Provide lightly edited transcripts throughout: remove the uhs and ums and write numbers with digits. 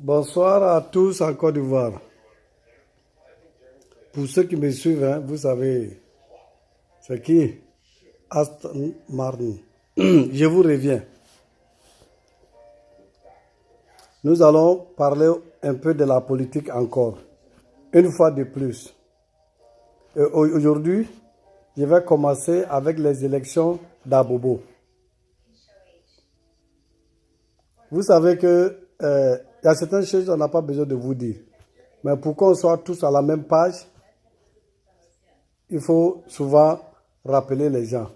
Bonsoir à tous en Côte d'Ivoire. Pour ceux qui me suivent, vous savez, c'est qui? Aston Martin. Je vous reviens. Nous allons parler un peu de la politique encore, une fois de plus. Aujourd'hui, je vais commencer avec les élections d'Abobo. Vous savez que y a certaines choses qu'on n'a pas besoin de vous dire. Mais pour qu'on soit tous à la même page, il faut souvent rappeler les gens.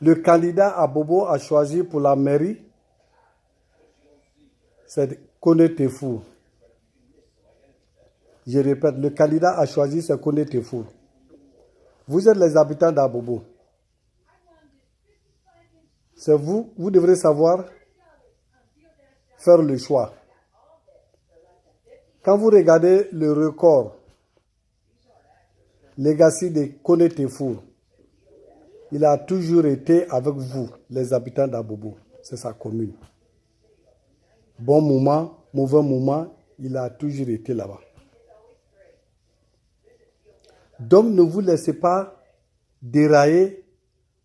Le candidat Abobo a choisi pour la mairie, c'est Kone Tefour. Je répète, le candidat a choisi, c'est Kone Tefour. Vous êtes les habitants d'Abobo. C'est vous, vous devrez savoir faire le choix. Quand vous regardez le record, legacy de Kone Tefour, il a toujours été avec vous, les habitants d'Abobo. C'est sa commune. Bon moment, mauvais moment, il a toujours été là-bas. Donc ne vous laissez pas dérailler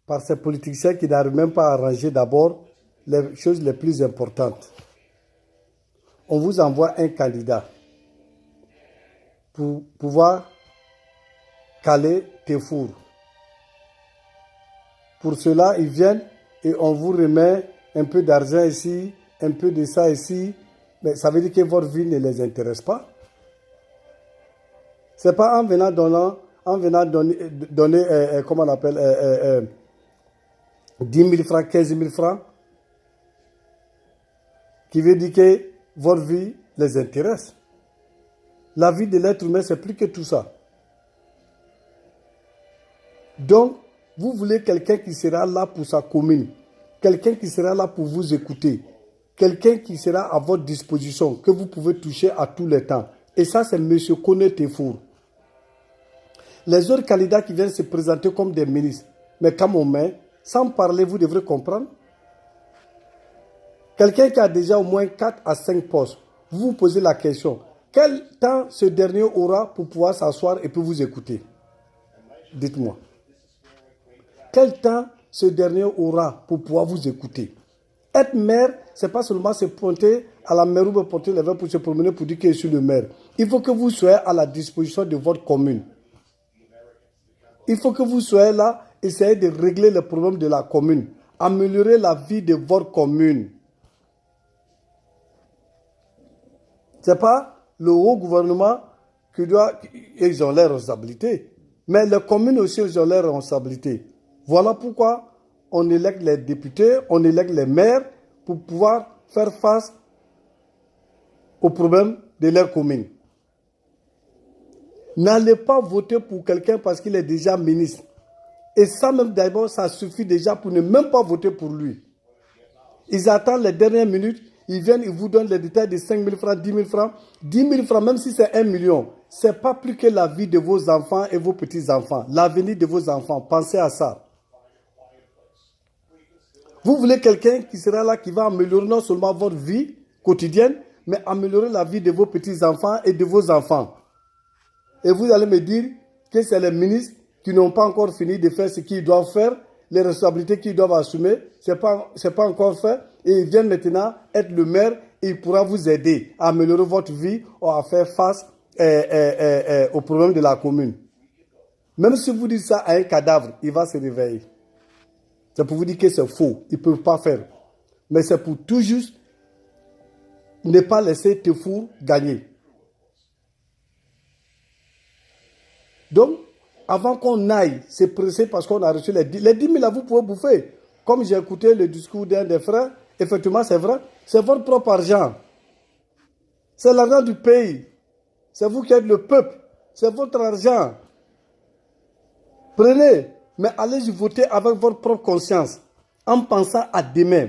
par ces politiciens qui n'arrivent même pas à arranger d'abord les choses les plus importantes. On vous envoie un candidat pour pouvoir caler Tefour. Pour cela, ils viennent et on vous remet un peu d'argent ici, un peu de ça ici. Mais ça veut dire que votre vie ne les intéresse pas. Ce n'est pas en venant donner comment on appelle, 10 000 francs, 15 000 francs, qui veut dire que votre vie les intéresse. La vie de l'être humain, c'est plus que tout ça. Donc, vous voulez quelqu'un qui sera là pour sa commune, quelqu'un qui sera là pour vous écouter, quelqu'un qui sera à votre disposition, que vous pouvez toucher à tous les temps. Et ça, c'est M. Kone Tefour. Les autres candidats qui viennent se présenter comme des ministres, mais quand on met, sans parler, vous devrez comprendre. Quelqu'un qui a déjà au moins 4 à 5 postes, vous vous posez la question, quel temps ce dernier aura pour pouvoir s'asseoir et puis vous écouter? Dites-moi. Quel temps ce dernier aura pour pouvoir vous écouter? Être maire, ce n'est pas seulement se pointer à la mairie ou porter les verres pour se promener pour dire que je suis le maire. Il faut que vous soyez à la disposition de votre commune. Il faut que vous soyez là, essayez de régler les problèmes de la commune, améliorer la vie de votre commune. Ce n'est pas le haut gouvernement qui doit, ils ont leurs responsabilités, mais les communes aussi ils ont leurs responsabilités. Voilà pourquoi on élègue les députés, on élègue les maires pour pouvoir faire face aux problèmes de leur commune. N'allez pas voter pour quelqu'un parce qu'il est déjà ministre. Et ça même d'abord, ça suffit déjà pour ne même pas voter pour lui. Ils attendent les dernières minutes, ils viennent, ils vous donnent les détails de 5 000 francs, 10 000 francs. 10 000 francs, même si c'est 1 million, ce n'est pas plus que la vie de vos enfants et vos petits-enfants. L'avenir de vos enfants, pensez à ça. Vous voulez quelqu'un qui sera là, qui va améliorer non seulement votre vie quotidienne, mais améliorer la vie de vos petits-enfants et de vos enfants. Et vous allez me dire que c'est les ministres qui n'ont pas encore fini de faire ce qu'ils doivent faire, les responsabilités qu'ils doivent assumer, ce n'est pas encore fait. Et ils viennent maintenant être le maire et il pourra vous aider à améliorer votre vie ou à faire face aux problèmes de la commune. Même si vous dites ça à un cadavre, il va se réveiller. C'est pour vous dire que c'est faux. Ils ne peuvent pas faire. Mais c'est pour tout juste ne pas laisser Tefour gagner. Donc, avant qu'on aille se presser parce qu'on a reçu les 10 000, là, vous pouvez bouffer. Comme j'ai écouté le discours d'un des frères, effectivement, c'est vrai, c'est votre propre argent. C'est l'argent du pays. C'est vous qui êtes le peuple. C'est votre argent. Prenez, mais allez-y voter avec votre propre conscience, en pensant à demain.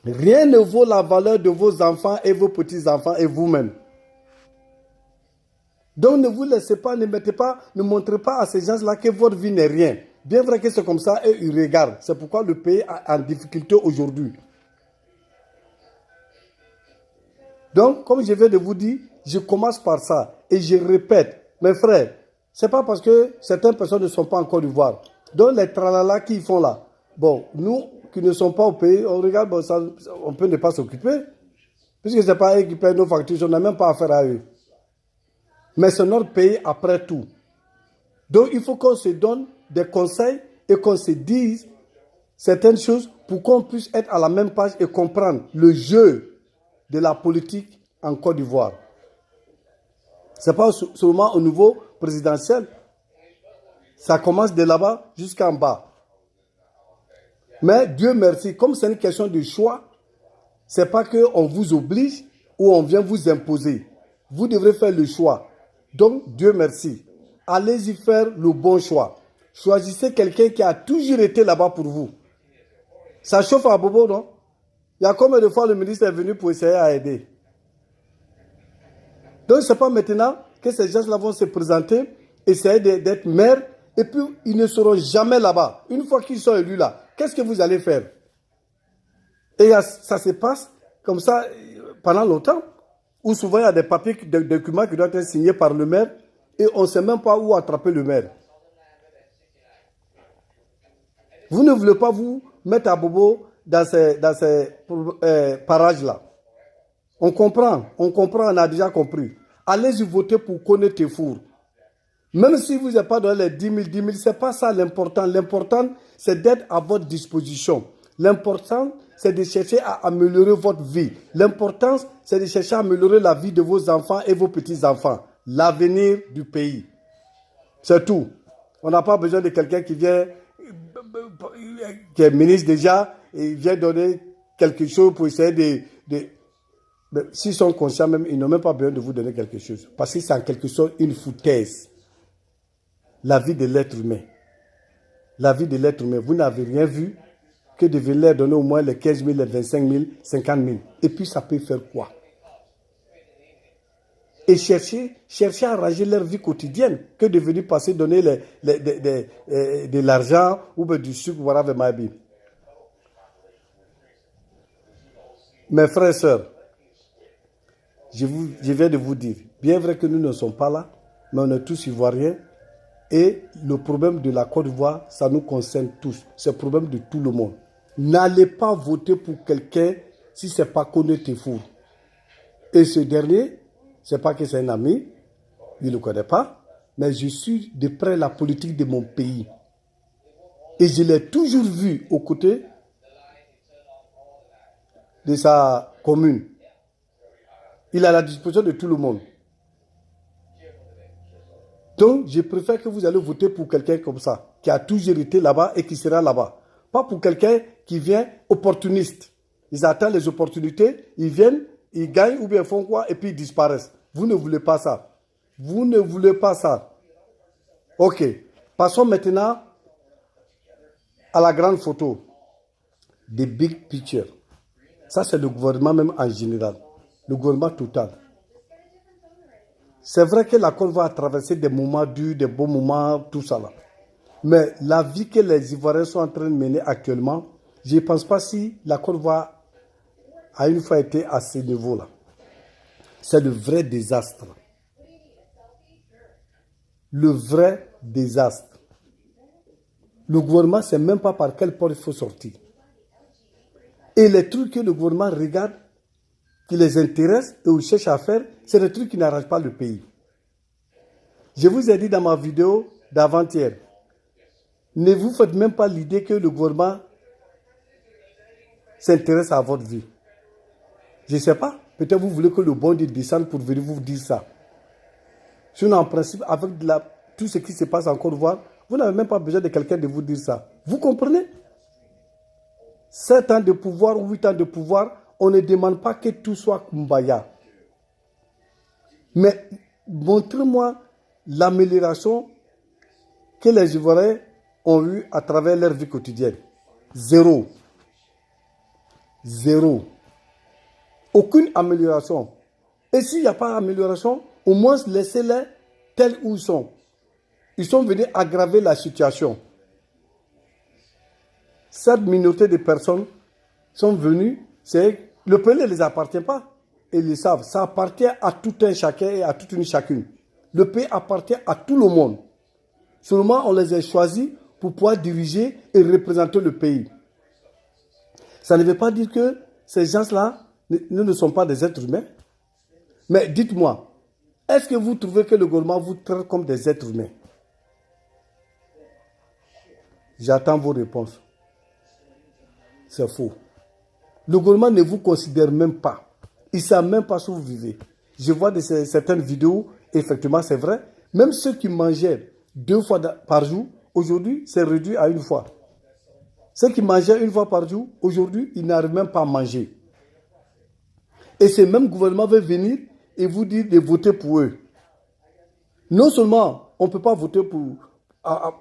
Rien ne vaut la valeur de vos enfants et vos petits-enfants et vous-même. Donc ne vous laissez pas, ne montrez pas à ces gens-là que votre vie n'est rien. Bien vrai que c'est comme ça et ils regardent. C'est pourquoi le pays est en difficulté aujourd'hui. Donc, comme je viens de vous dire, je commence par ça. Et je répète, mes frères, ce n'est pas parce que certaines personnes ne sont pas en Côte d'Ivoire. Donc, les tralala qu'ils font là, bon, nous qui ne sommes pas au pays, on regarde, bon, ça, on peut ne pas s'occuper. Puisque ce n'est pas eux qui payent nos factures, on n'a même pas affaire à eux. Mais c'est notre pays après tout. Donc, il faut qu'on se donne des conseils et qu'on se dise certaines choses pour qu'on puisse être à la même page et comprendre le jeu de la politique en Côte d'Ivoire. Ce n'est pas seulement au niveau présidentiel. Ça commence de là-bas jusqu'en bas. Mais Dieu merci, comme c'est une question de choix, ce n'est pas qu'on vous oblige ou on vient vous imposer. Vous devrez faire le choix. Donc, Dieu merci. Allez-y faire le bon choix. Choisissez quelqu'un qui a toujours été là-bas pour vous. Ça chauffe à Bobo, non? Il y a combien de fois le ministre est venu pour essayer à aider? Donc, ce n'est pas maintenant que ces gens-là vont se présenter, essayer d'être maires, et puis ils ne seront jamais là-bas. Une fois qu'ils sont élus là, qu'est-ce que vous allez faire? Et ça se passe comme ça pendant longtemps, où souvent il y a des papiers, des documents qui doivent être signés par le maire, et on ne sait même pas où attraper le maire. Vous ne voulez pas vous mettre à Bobo dans ces parages-là. On comprend, on a déjà compris. Allez-y voter pour connaître tes fours. Même si vous n'avez pas donné les 10 000, ce n'est pas ça l'important. L'important, c'est d'être à votre disposition. L'important, c'est de chercher à améliorer votre vie. L'important, c'est de chercher à améliorer la vie de vos enfants et vos petits-enfants. L'avenir du pays. C'est tout. On n'a pas besoin de quelqu'un qui vient, qui est ministre déjà, et vient donner quelque chose pour essayer de s'ils sont conscients même, ils n'ont même pas besoin de vous donner quelque chose. Parce que c'est en quelque sorte une foutaise. La vie de l'être humain. La vie de l'être humain. Vous n'avez rien vu que de venir leur donner au moins les 15 000, les 25 000, 50 000. Et puis ça peut faire quoi? Et chercher à arranger leur vie quotidienne que de venir passer donner de l'argent ou du sucre, voilà, avec ma vie. Mes frères et sœurs, je viens de vous dire, bien vrai que nous ne sommes pas là, mais on est tous ivoiriens. Et le problème de la Côte d'Ivoire, ça nous concerne tous. C'est le problème de tout le monde. N'allez pas voter pour quelqu'un si ce n'est pas connaître tes fours. Et ce dernier, ce n'est pas que c'est un ami, il ne le connaît pas, mais je suis de près la politique de mon pays. Et je l'ai toujours vu aux côtés de sa commune. Il est à la disposition de tout le monde. Donc, je préfère que vous allez voter pour quelqu'un comme ça, qui a toujours été là-bas et qui sera là-bas. Pas pour quelqu'un qui vient opportuniste. Ils attendent les opportunités, ils viennent, ils gagnent ou bien font quoi et puis ils disparaissent. Vous ne voulez pas ça. Vous ne voulez pas ça. Ok. Passons maintenant à la grande photo. The big picture. Ça, c'est le gouvernement même en général. Le gouvernement total. C'est vrai que la Côte va traverser des moments durs, des bons moments, tout ça là. Mais la vie que les Ivoiriens sont en train de mener actuellement, je ne pense pas si la Côte d'Ivoire a une fois été à ce niveau-là. C'est le vrai désastre. Le vrai désastre. Le gouvernement ne sait même pas par quelle porte il faut sortir. Et les trucs que le gouvernement regarde, qui les intéressent et où ils cherchent à faire, c'est des trucs qui n'arrangent pas le pays. Je vous ai dit dans ma vidéo d'avant-hier, ne vous faites même pas l'idée que le gouvernement s'intéresse à votre vie. Je ne sais pas, peut-être vous voulez que le bon Dieu descende pour venir vous dire ça. Sinon, en principe, avec tout ce qui se passe en Côte d'Ivoire, vous n'avez même pas besoin de quelqu'un de vous dire ça. Vous comprenez? 7 ans de pouvoir ou 8 ans de pouvoir, on ne demande pas que tout soit kumbaya. Mais montrez-moi l'amélioration que les Ivoiriens ont eue à travers leur vie quotidienne. Zéro. Zéro. Aucune amélioration. Et s'il n'y a pas d'amélioration, au moins laissez-les tels où ils sont. Ils sont venus aggraver la situation. Cette minorité de personnes sont venues, le pays ne les appartient pas. et le savent, ça appartient à tout un chacun et à toute une chacune. Le pays appartient à tout le monde. Seulement, on les a choisis pour pouvoir diriger et représenter le pays. Ça ne veut pas dire que ces gens-là ne sont pas des êtres humains. Mais dites-moi, est-ce que vous trouvez que le gouvernement vous traite comme des êtres humains? J'attends vos réponses. C'est faux. Le gouvernement ne vous considère même pas. Il ne sait même pas où vous vivez. Je vois certaines vidéos, effectivement, c'est vrai. Même ceux qui mangeaient 2 fois par jour, aujourd'hui, c'est réduit à 1 fois. Ceux qui mangeaient 1 fois par jour, aujourd'hui, ils n'arrivent même pas à manger. Et ce même gouvernement veut venir et vous dire de voter pour eux. Non seulement on ne peut pas voter pour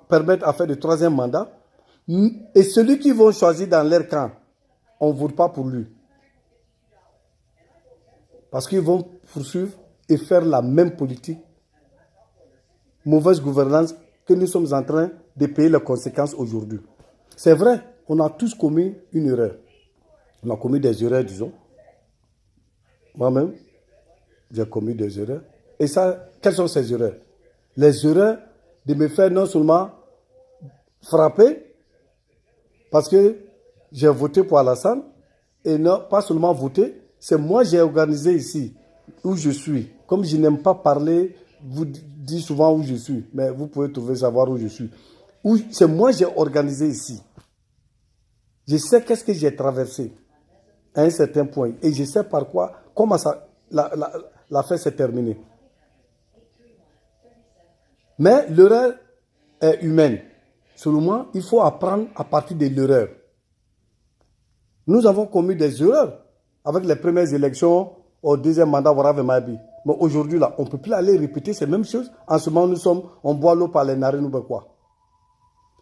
permettre à faire le 3e mandat, et celui qu'ils vont choisir dans leur camp, on ne vote pas pour lui. Parce qu'ils vont poursuivre et faire la même politique, mauvaise gouvernance, que nous sommes en train de payer les conséquences aujourd'hui. C'est vrai, on a tous commis une erreur. On a commis des erreurs, disons. Moi-même, j'ai commis des erreurs. Et ça, quelles sont ces erreurs? Les erreurs de me faire non seulement frapper, parce que j'ai voté pour Alassane, et non pas seulement voté, c'est moi j'ai organisé ici, où je suis. Comme je n'aime pas parler, vous dites souvent où je suis, mais vous pouvez trouver savoir où je suis. C'est moi j'ai organisé ici. Je sais qu'est-ce que j'ai traversé à un certain point, et je sais par quoi, comment ça, l'affaire s'est terminée. Mais l'erreur est humaine. Selon moi, il faut apprendre à partir de l'erreur. Nous avons commis des erreurs avec les premières élections au 2e mandat Warave Mabi. Mais aujourd'hui, là, on ne peut plus aller répéter ces mêmes choses. En ce moment, on boit l'eau par les narines ou quoi.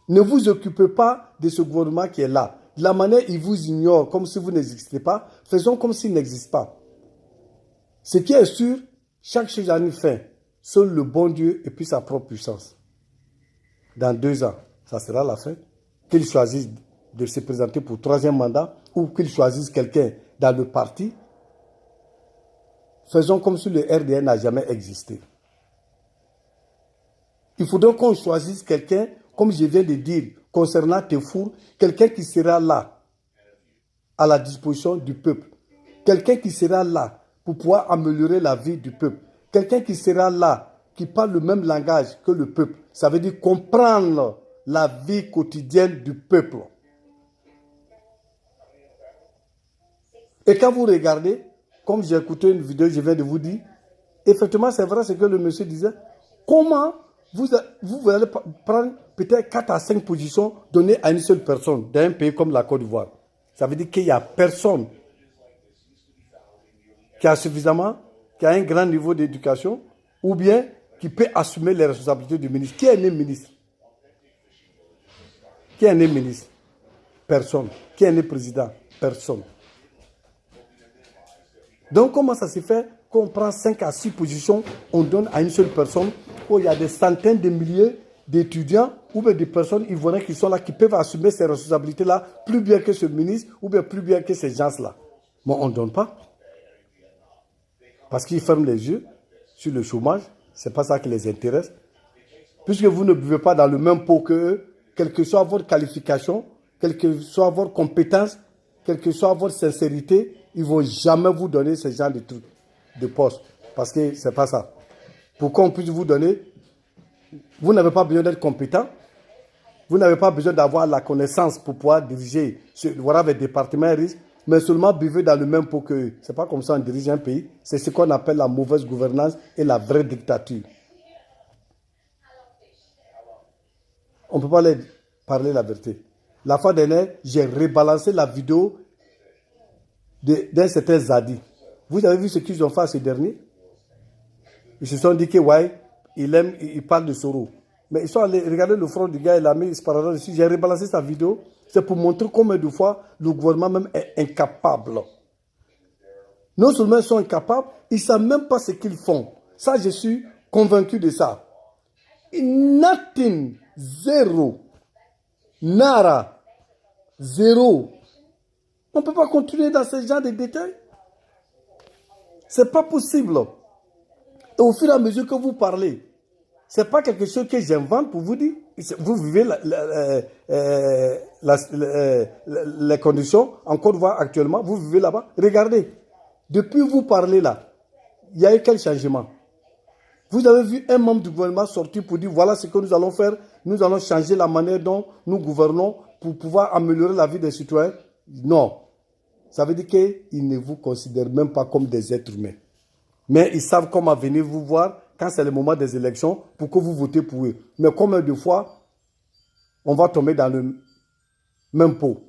Ne vous occupez pas de ce gouvernement qui est là. De la manière il vous ignore comme si vous n'existez pas, faisons comme s'il n'existe pas. Ce qui est sûr, chaque chose a une fin. Seul le bon Dieu et puis sa propre puissance. Dans 2 ans, ça sera la fin. Qu'il choisisse de se présenter pour 3e mandat ou qu'il choisisse quelqu'un dans le parti, faisons comme si le RDN n'a jamais existé. Il faudrait qu'on choisisse quelqu'un, comme je viens de dire, concernant Tefour, quelqu'un qui sera là, à la disposition du peuple. Quelqu'un qui sera là pour pouvoir améliorer la vie du peuple. Quelqu'un qui sera là, qui parle le même langage que le peuple. Ça veut dire comprendre la vie quotidienne du peuple. Et quand vous regardez, comme j'ai écouté une vidéo, je viens de vous dire, effectivement, c'est vrai ce que le monsieur disait. Comment vous allez prendre peut-être 4 à 5 positions données à une seule personne dans un pays comme la Côte d'Ivoire? Ça veut dire qu'il n'y a personne qui a suffisamment, qui a un grand niveau d'éducation, ou bien qui peut assumer les responsabilités du ministre. Qui est né ministre? Qui est né ministre? Personne. Qui est né président? Personne. Donc, comment ça se fait qu'on prend 5 à 6 positions, on donne à une seule personne, où il y a des centaines de milliers d'étudiants ou bien des personnes ivoiriennes qui sont là, qui peuvent assumer ces responsabilités-là plus bien que ce ministre ou bien plus bien que ces gens-là. Mais on ne donne pas. Parce qu'ils ferment les yeux sur le chômage. Ce n'est pas ça qui les intéresse. Puisque vous ne buvez pas dans le même pot qu'eux, quelle que soit votre qualification, quelle que soit votre compétence, quelle que soit votre sincérité, ils ne vont jamais vous donner ce genre de trucs, de postes. Parce que ce n'est pas ça. Pour qu'on puisse vous donner, vous n'avez pas besoin d'être compétent. Vous n'avez pas besoin d'avoir la connaissance pour pouvoir diriger, voir avec le département risque, mais seulement buvez dans le même pot qu'eux. Ce n'est pas comme ça qu'on dirige un pays. C'est ce qu'on appelle la mauvaise gouvernance et la vraie dictature. On ne peut pas leur parler la vérité. La fois dernière, j'ai rebalancé la vidéo d'un certain Zadi. Vous avez vu ce qu'ils ont fait à ce dernier? Ils se sont dit que ouais, il parle de Soro. Mais ils sont allés regarder le front du gars, il a mis ce paragraphe dessus. J'ai rebalancé sa vidéo. C'est pour montrer combien de fois le gouvernement même est incapable. Non seulement ils sont incapables, ils ne savent même pas ce qu'ils font. Ça, je suis convaincu de ça. Nothing, zéro, nara, zéro. On ne peut pas continuer dans ce genre de détails. Ce n'est pas possible. Et au fur et à mesure que vous parlez, ce n'est pas quelque chose que j'invente pour vous dire. Vous vivez les conditions en Côte d'Ivoire actuellement. Vous vivez là-bas. Regardez, depuis vous parlez là, il y a eu quel changement? Vous avez vu un membre du gouvernement sortir pour dire voilà ce que nous allons faire. Nous allons changer la manière dont nous gouvernons pour pouvoir améliorer la vie des citoyens. Non. Ça veut dire qu'ils ne vous considèrent même pas comme des êtres humains. Mais ils savent comment venir vous voir quand c'est le moment des élections pour que vous votez pour eux. Mais combien de fois on va tomber dans le même pot?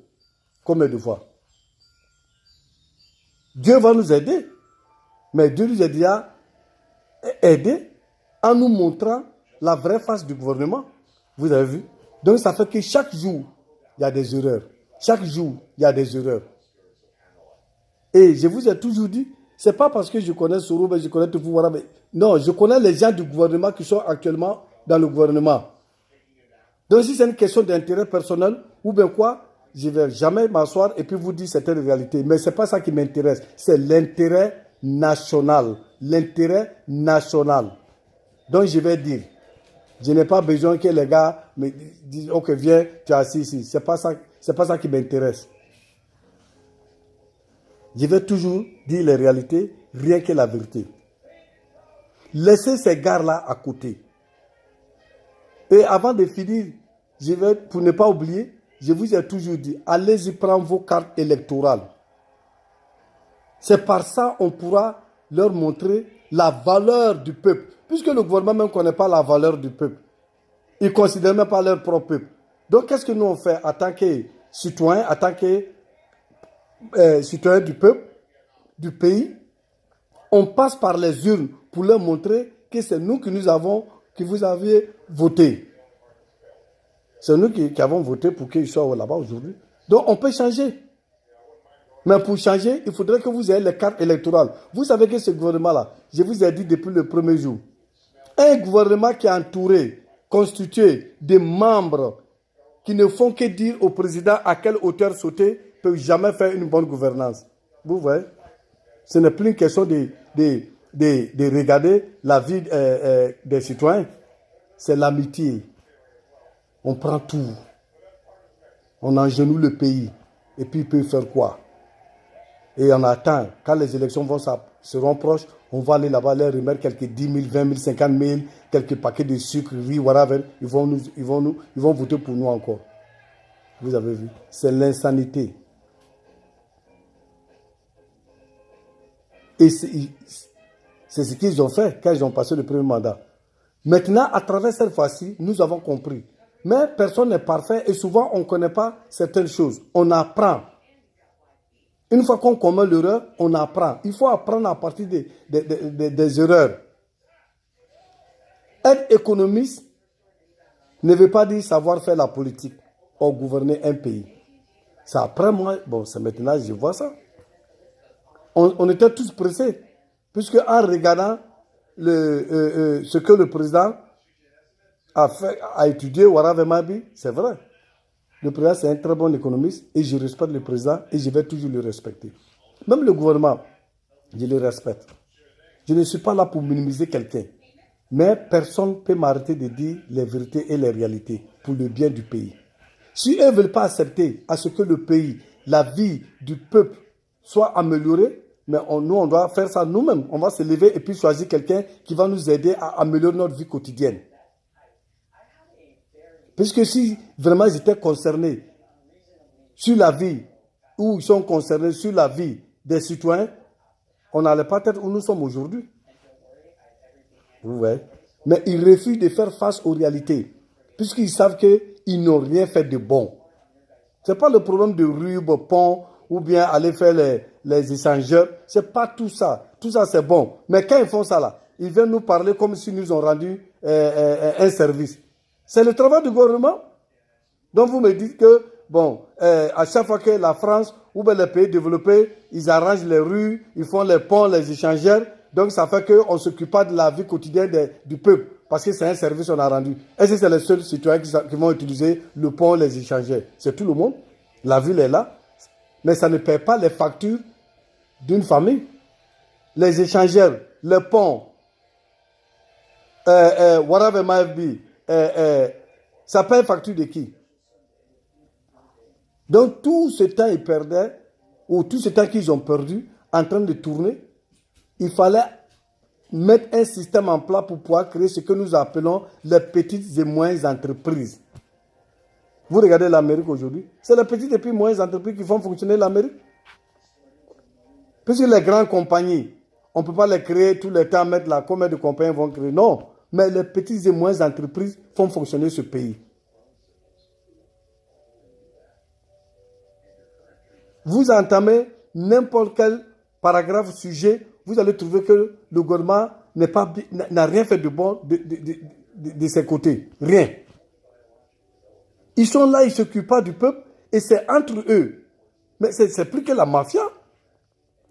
Combien de fois? Dieu va nous aider. Mais Dieu nous a déjà aidés en nous montrant la vraie face du gouvernement. Vous avez vu? Donc ça fait que chaque jour, il y a des erreurs. Chaque jour, il y a des erreurs. Et je vous ai toujours dit, ce n'est pas parce que je connais Soro, mais je connais tout pouvoir. Non, je connais les gens du gouvernement qui sont actuellement dans le gouvernement. Donc si c'est une question d'intérêt personnel, ou bien quoi, je ne vais jamais m'asseoir et puis vous dire certaines réalités. Mais ce n'est pas ça qui m'intéresse. C'est l'intérêt national. L'intérêt national. Donc je vais dire, je n'ai pas besoin que les gars me disent, ok, viens, tu es assis ici. Ce n'est pas ça qui m'intéresse. Je vais toujours dire les réalités, rien que la vérité. Laissez ces gars-là à côté. Et avant de finir, pour ne pas oublier, je vous ai toujours dit, allez-y prendre vos cartes électorales. C'est par ça qu'on pourra leur montrer la valeur du peuple. Puisque le gouvernement même ne connaît pas la valeur du peuple. Ils ne considèrent même pas leur propre peuple. Donc, qu'est-ce que nous on fait en tant que citoyens, en tant que citoyens du peuple, du pays? On passe par les urnes pour leur montrer que c'est nous qui vous aviez voté. C'est nous qui avons voté pour qu'ils soient là-bas aujourd'hui. Donc, on peut changer. Mais pour changer, il faudrait que vous ayez les cartes électorales. Vous savez que ce gouvernement-là, je vous ai dit depuis le premier jour, un gouvernement qui est entouré, constitué de membres qui ne font que dire au président à quelle hauteur sauter, ne peut jamais faire une bonne gouvernance. Vous voyez? Ce n'est plus une question de regarder la vie des citoyens. C'est l'amitié. On prend tout. On engenouille le pays. Et puis il peut faire quoi? Et on attend, quand les élections seront proches, on va aller là-bas, leur remettre quelques 10 000, 20 000, 50 000, quelques paquets de sucre, riz, whatever. Ils vont voter pour nous encore. Vous avez vu? C'est l'insanité. Et c'est ce qu'ils ont fait quand ils ont passé le premier mandat. Maintenant, à travers cette fois-ci, nous avons compris. Mais personne n'est parfait et souvent on ne connaît pas certaines choses. On apprend. Une fois qu'on commet l'erreur, on apprend. Il faut apprendre à partir des erreurs. Être économiste ne veut pas dire savoir faire la politique ou gouverner un pays. Ça, après moi, bon, c'est maintenant je vois ça. On était tous pressés. Puisque en regardant ce que le président a étudié, c'est vrai. Le président, c'est un très bon économiste et je respecte le président et je vais toujours le respecter. Même le gouvernement, je le respecte. Je ne suis pas là pour minimiser quelqu'un. Mais personne ne peut m'arrêter de dire les vérités et les réalités pour le bien du pays. Si eux ne veulent pas accepter à ce que le pays, la vie du peuple soit améliorée, mais nous, on doit faire ça nous-mêmes. On va se lever et puis choisir quelqu'un qui va nous aider à améliorer notre vie quotidienne. Puisque si vraiment ils étaient concernés sur la vie, ou ils sont concernés sur la vie des citoyens, on n'allait pas être où nous sommes aujourd'hui. Vous voyez? Mais ils refusent de faire face aux réalités, puisqu'ils savent qu'ils n'ont rien fait de bon. Ce n'est pas le problème de rue, pont, ou bien aller faire les échangeurs. Ce n'est pas tout ça. Tout ça, c'est bon. Mais quand ils font ça là, ils viennent nous parler comme s'ils nous ont rendu un service. C'est le travail du gouvernement. Donc vous me dites que, bon, à chaque fois que la France ou bien les pays développés, ils arrangent les rues, ils font les ponts, les échangeurs, donc ça fait qu'on ne s'occupe pas de la vie quotidienne du peuple, parce que c'est un service qu'on a rendu. Est-ce que c'est les seuls citoyens qui vont utiliser le pont, les échangeurs? C'est tout le monde. La ville est là, mais ça ne paie pas les factures d'une famille. les échangeurs, les ponts, whatever might be, ça paye facture de qui? Donc tout ce temps ils perdaient, ou tout ce temps qu'ils ont perdu en train de tourner, il fallait mettre un système en place pour pouvoir créer ce que nous appelons les petites et moyennes entreprises. Vous regardez l'Amérique aujourd'hui, c'est les petites et puis moyennes entreprises qui font fonctionner l'Amérique. Puisque les grandes compagnies, on ne peut pas les créer tout le temps, mettre là, combien de compagnies vont créer. Non, mais les petites et moyennes entreprises font fonctionner ce pays. Vous entamez n'importe quel paragraphe, sujet, vous allez trouver que le gouvernement n'a rien fait de bon de ses côtés. Rien. Ils sont là, ils ne s'occupent pas du peuple et c'est entre eux. Mais c'est plus que la mafia.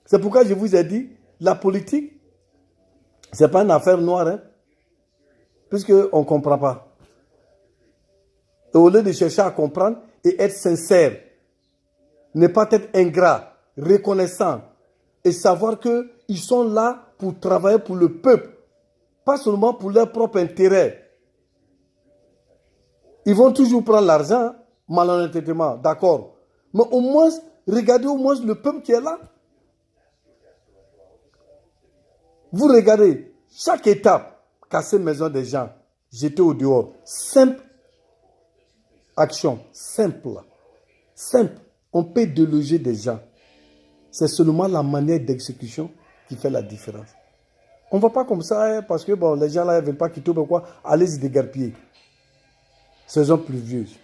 C'est pourquoi je vous ai dit, la politique, ce n'est pas une affaire noire, hein, puisqu'on ne comprend pas. Et au lieu de chercher à comprendre et être sincère, ne pas être ingrat, reconnaissant et savoir qu'ils sont là pour travailler pour le peuple, pas seulement pour leur propre intérêt. Ils vont toujours prendre l'argent, malhonnêtement, d'accord. Mais au moins, regardez au moins le peuple qui est là. Vous regardez, chaque étape, casser maison des gens, jeter au dehors, simple action, simple. On peut déloger des gens. C'est seulement la manière d'exécution qui fait la différence. On ne va pas comme ça, hein, parce que bon, les gens là ne veulent pas quitter, pourquoi? Allez-y déguerpiller. Saison pluvieuse.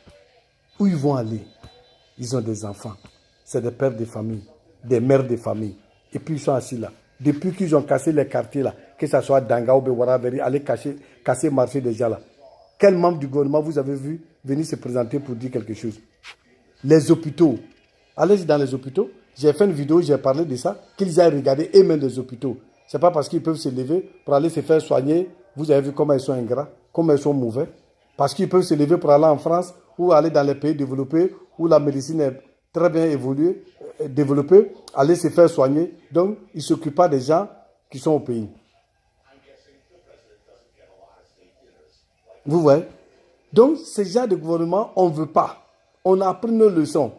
Où ils vont aller? Ils ont des enfants. C'est des pères de famille, des mères de famille. Et puis ils sont assis là. Depuis qu'ils ont cassé les quartiers là, que ce soit Danga ou Bewaraveri, aller casser le marché des gens là. Quel membre du gouvernement vous avez vu venir se présenter pour dire quelque chose? Les hôpitaux. Allez-y dans les hôpitaux. J'ai fait une vidéo, j'ai parlé de ça, qu'ils aillent regarder eux-mêmes les hôpitaux. Ce n'est pas parce qu'ils peuvent se lever pour aller se faire soigner. Vous avez vu comment ils sont ingrats, comment ils sont mauvais. Parce qu'ils peuvent se lever pour aller en France ou aller dans les pays développés où la médecine est très bien développée, aller se faire soigner. Donc, ils ne s'occupent pas des gens qui sont au pays. Vous voyez? Donc, ce genre de gouvernement, on ne veut pas. On a appris nos leçons.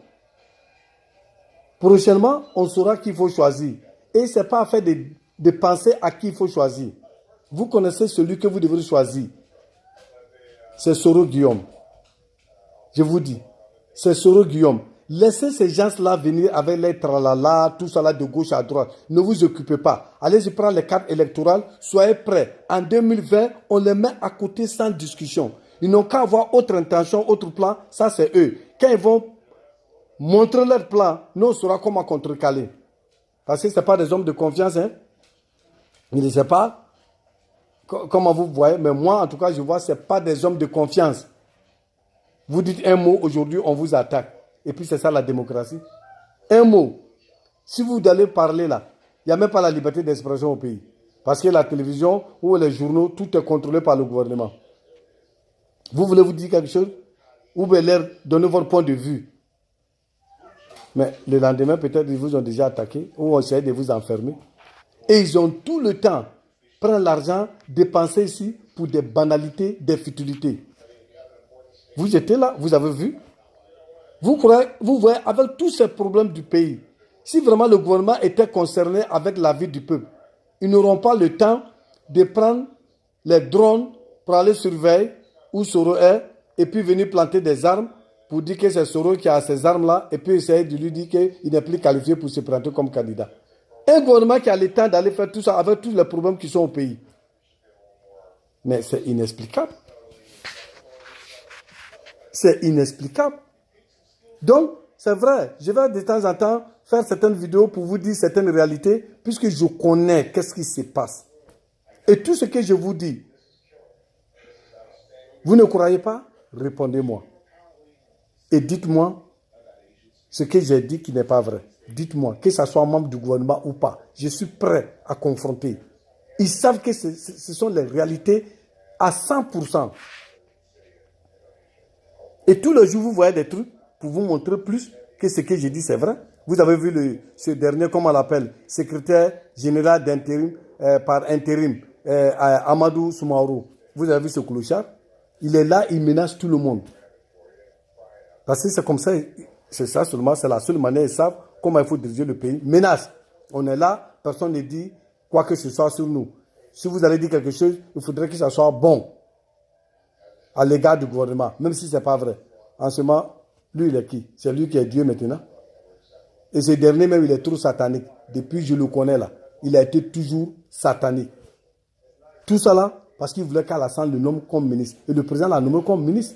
Prochainement, on saura qui il faut choisir. Et ce n'est pas à faire de penser à qui il faut choisir. Vous connaissez celui que vous devez choisir. C'est Soro Guillaume. Je vous dis, c'est Soro Guillaume. Laissez ces gens-là venir avec les tralala, tout ça là de gauche à droite. Ne vous occupez pas. Allez-y prendre les cartes électorales. Soyez prêts. En 2020, on les met à côté sans discussion. Ils n'ont qu'à avoir autre intention, autre plan. Ça, c'est eux. Quand ils vont montrer leur plan, nous, on saura comment contrecaler. Parce que ce n'est pas des hommes de confiance. Hein? Je ne sais pas comment vous voyez, mais moi, en tout cas, je vois que ce n'est pas des hommes de confiance. Vous dites un mot, aujourd'hui, on vous attaque. Et puis, c'est ça la démocratie. Un mot. Si vous allez parler là, il n'y a même pas la liberté d'expression au pays. Parce que la télévision ou les journaux, tout est contrôlé par le gouvernement. Vous voulez vous dire quelque chose? Ou bien leur donner votre point de vue. Mais le lendemain, peut-être, ils vous ont déjà attaqué ou on essaie de vous enfermer. Et ils ont tout le temps prendre l'argent, dépenser ici pour des banalités, des futilités. Vous étiez là, vous avez vu. Vous voyez, avec tous ces problèmes du pays, si vraiment le gouvernement était concerné avec la vie du peuple, ils n'auront pas le temps de prendre les drones pour aller surveiller où Soro est et puis venir planter des armes pour dire que c'est Soro qui a ces armes-là et puis essayer de lui dire qu'il n'est plus qualifié pour se présenter comme candidat. Un gouvernement qui a le temps d'aller faire tout ça avec tous les problèmes qui sont au pays. Mais c'est inexplicable. C'est inexplicable. Donc, c'est vrai, je vais de temps en temps faire certaines vidéos pour vous dire certaines réalités, puisque je connais qu'est-ce qui se passe. Et tout ce que je vous dis, vous ne croyez pas? Répondez-moi. Et dites-moi ce que j'ai dit qui n'est pas vrai. Dites-moi, que ce soit membre du gouvernement ou pas, je suis prêt à confronter. Ils savent que ce sont les réalités à 100%. Et tous les jours, vous voyez des trucs pour vous montrer plus que ce que j'ai dit, c'est vrai. Vous avez vu ce dernier, comment on l'appelle, secrétaire général d'intérim, par intérim, Amadou Soumarou. Vous avez vu ce clochard? Il est là, il menace tout le monde. Parce que c'est comme ça, c'est ça seulement, c'est la seule manière, ils savent comment il faut diriger le pays. Menace. On est là, personne ne dit quoi que ce soit sur nous. Si vous allez dire quelque chose, il faudrait que ça soit bon à l'égard du gouvernement, même si ce n'est pas vrai. En ce moment, lui, il est qui? C'est lui qui est Dieu maintenant. Et ce dernier même, il est trop satanique. Depuis que je le connais là, il a été toujours satanique. Tout ça là, parce qu'il voulait qu'Alassane le nomme comme ministre. Et le président l'a nommé comme ministre.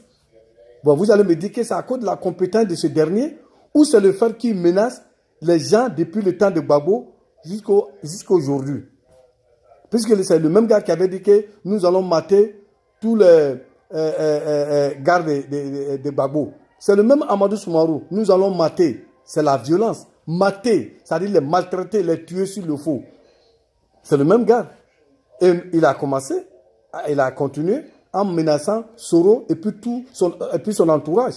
Bon, vous allez me dire que c'est à cause de la compétence de ce dernier ou c'est le fait qu'il menace les gens depuis le temps de Gbagbo jusqu'à aujourd'hui. Puisque c'est le même gars qui avait dit que nous allons mater tous les gardes de Gbagbo. C'est le même Amadou Soumarou. Nous allons mater. C'est la violence. Mater, c'est-à-dire les maltraiter, les tuer s'il le faut. C'est le même gars. Et il a commencé, il a continué en menaçant Soro et puis son entourage.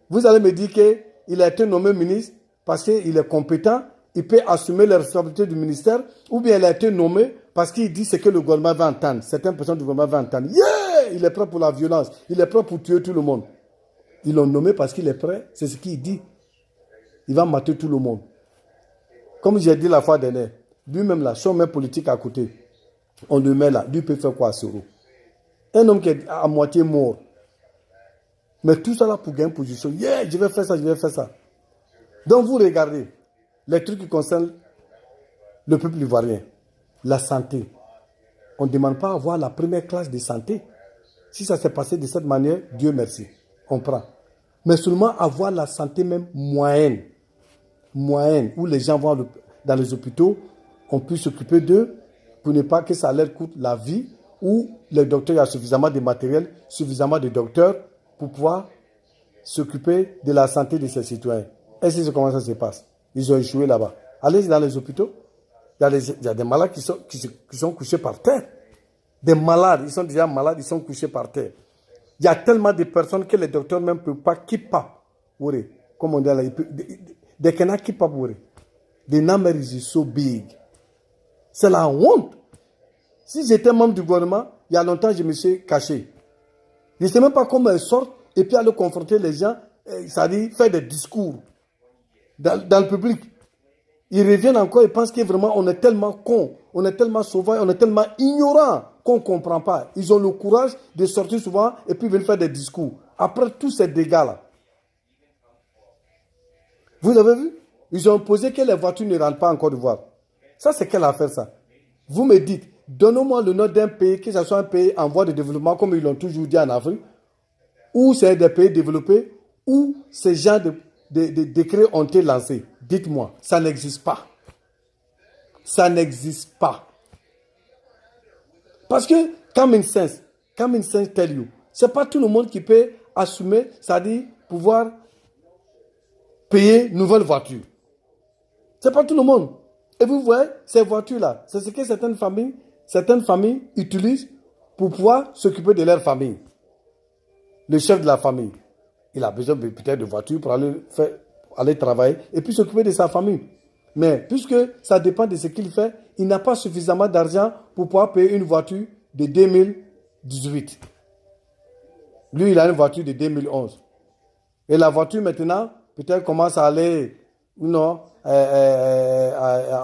Vous allez me dire qu'il a été nommé ministre parce qu'il est compétent, il peut assumer les responsabilités du ministère, ou bien il a été nommé parce qu'il dit ce que le gouvernement va entendre. Certaines personnes du gouvernement vont entendre. Yeah! Il est prêt pour la violence, il est prêt pour tuer tout le monde. Ils l'ont nommé parce qu'il est prêt, c'est ce qu'il dit. Il va mater tout le monde. Comme j'ai dit la fois dernière, lui-même là, si on met politique à côté, on le met là, lui peut faire quoi à Soro? Un homme qui est à moitié mort. Mais tout ça là pour gagner une position. Yeah, je vais faire ça, je vais faire ça. Donc vous regardez les trucs qui concernent le peuple ivoirien. La santé. On ne demande pas à avoir la première classe de santé. Si ça s'est passé de cette manière, Dieu merci. On prend. Mais seulement avoir la santé même moyenne. Moyenne, où les gens vont dans les hôpitaux, on peut s'occuper d'eux pour ne pas que ça leur coûte la vie, où les docteurs ont suffisamment de matériel, suffisamment de docteurs pour pouvoir s'occuper de la santé de ces citoyens. Et c'est comment ça se passe. Ils ont échoué là-bas. Allez dans les hôpitaux, il y a des malades qui sont couchés par terre. Des malades, ils sont déjà malades, ils sont couchés par terre. Il y a tellement de personnes que les docteurs même ne peuvent pas keep up. Comme on dit là, they cannot keep up with it. The number is so big. C'est la honte. Si j'étais membre du gouvernement, il y a longtemps, je me suis caché. Je ne sais même pas comment ils sortent et puis aller confronter les gens, c'est-à-dire faire des discours dans le public. Ils reviennent encore et pensent que vraiment on est tellement cons, on est tellement sauvage, on est tellement ignorant qu'on ne comprend pas. Ils ont le courage de sortir souvent et puis venir faire des discours. Après tous ces dégâts-là. Vous avez vu? Ils ont imposé que les voitures ne rentrent pas en Côte d'Ivoire. Ça, c'est quelle affaire ça? Vous me dites, donnez-moi le nom d'un pays, que ce soit un pays en voie de développement, comme ils l'ont toujours dit en Afrique, ou c'est des pays développés, où ces genres de décrets ont été lancés. Dites-moi, ça n'existe pas. Ça n'existe pas. Parce que, common sense tell you, c'est pas tout le monde qui peut assumer, c'est-à-dire pouvoir payer une nouvelle voiture. C'est pas tout le monde. Et vous voyez, ces voitures-là, c'est ce que certaines familles utilisent pour pouvoir s'occuper de leur famille. Le chef de la famille, il a besoin peut-être de voiture pour aller travailler et puis s'occuper de sa famille. Mais puisque ça dépend de ce qu'il fait, il n'a pas suffisamment d'argent pour pouvoir payer une voiture de 2018. Lui, il a une voiture de 2011. Et la voiture maintenant, peut-être commence à aller,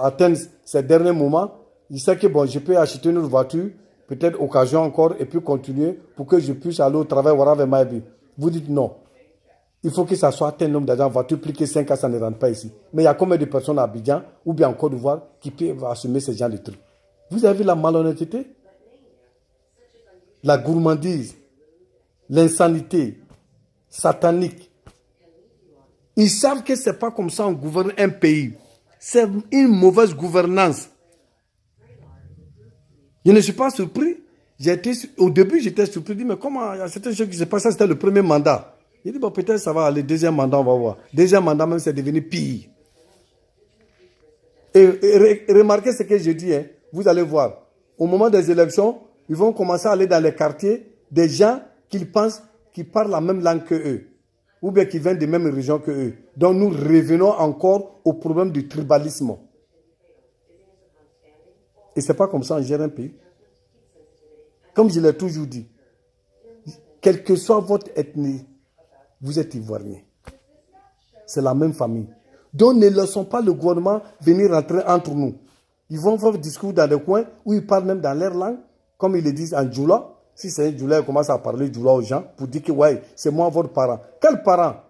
atteindre ces derniers moments. Il sait que bon, je peux acheter une voiture, peut-être occasion encore, et puis continuer pour que je puisse aller au travail, voir avec ma vie. Vous dites non. Il faut que ça soit un nombre d'argent, voiture, plus que 5 ans, ça ne rentre pas ici. Mais il y a combien de personnes à Abidjan ou bien en Côte d'Ivoire qui peuvent assumer ce genre de trucs? Vous avez vu la malhonnêteté, la gourmandise, l'insanité satanique. Ils savent que ce n'est pas comme ça on gouverne un pays. C'est une mauvaise gouvernance. Je ne suis pas surpris. Au début, j'étais surpris. Je dis, mais comment il y a certaines choses qui se passent? Ça, c'était le premier mandat. Il dit, bon, peut-être ça va aller. Deuxième mandat, on va voir. Deuxième mandat, même, c'est devenu pire. Et remarquez ce que je dis. Hein. Vous allez voir. Au moment des élections, ils vont commencer à aller dans les quartiers des gens qu'ils pensent qui parlent la même langue qu'eux. ou bien qui viennent des mêmes régions que eux. Donc nous revenons encore au problème du tribalisme. Et ce n'est pas comme ça on gère un pays. Comme je l'ai toujours dit, quelle que soit votre ethnie, vous êtes ivoirien. C'est la même famille. Donc ne laissons pas le gouvernement venir rentrer entre nous. Ils vont faire des discours dans des coins où ils parlent même dans leur langue, comme ils le disent en Djoula. Si c'est un Djoula, ils commencent à parler Djoula aux gens pour dire que ouais, c'est moi votre parent. Quel parent?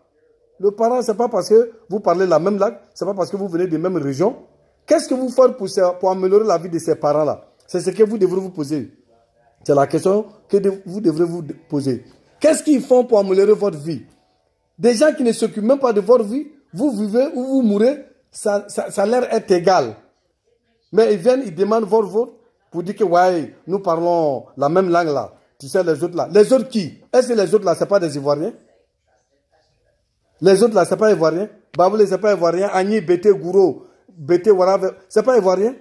Le parent, ce n'est pas parce que vous parlez la même langue, ce n'est pas parce que vous venez des mêmes régions. Qu'est-ce que vous faites pour améliorer la vie de ces parents-là? C'est ce que vous devrez vous poser. C'est la question que vous devrez vous poser. Qu'est-ce qu'ils font pour améliorer votre vie? Des gens qui ne s'occupent même pas de votre vie, vous vivez ou vous mourrez, ça leur est égal. Mais ils viennent, ils demandent votre vote pour dire que ouais, nous parlons la même langue là. Tu sais, les autres là. Les autres qui? Est-ce que les autres là, ce n'est pas des Ivoiriens? Les autres là, ce n'est pas Ivoiriens? Baboulé, ce n'est pas Ivoirien. Agni, Bété, Gouro, Bété, Warave, ce n'est pas Ivoirien?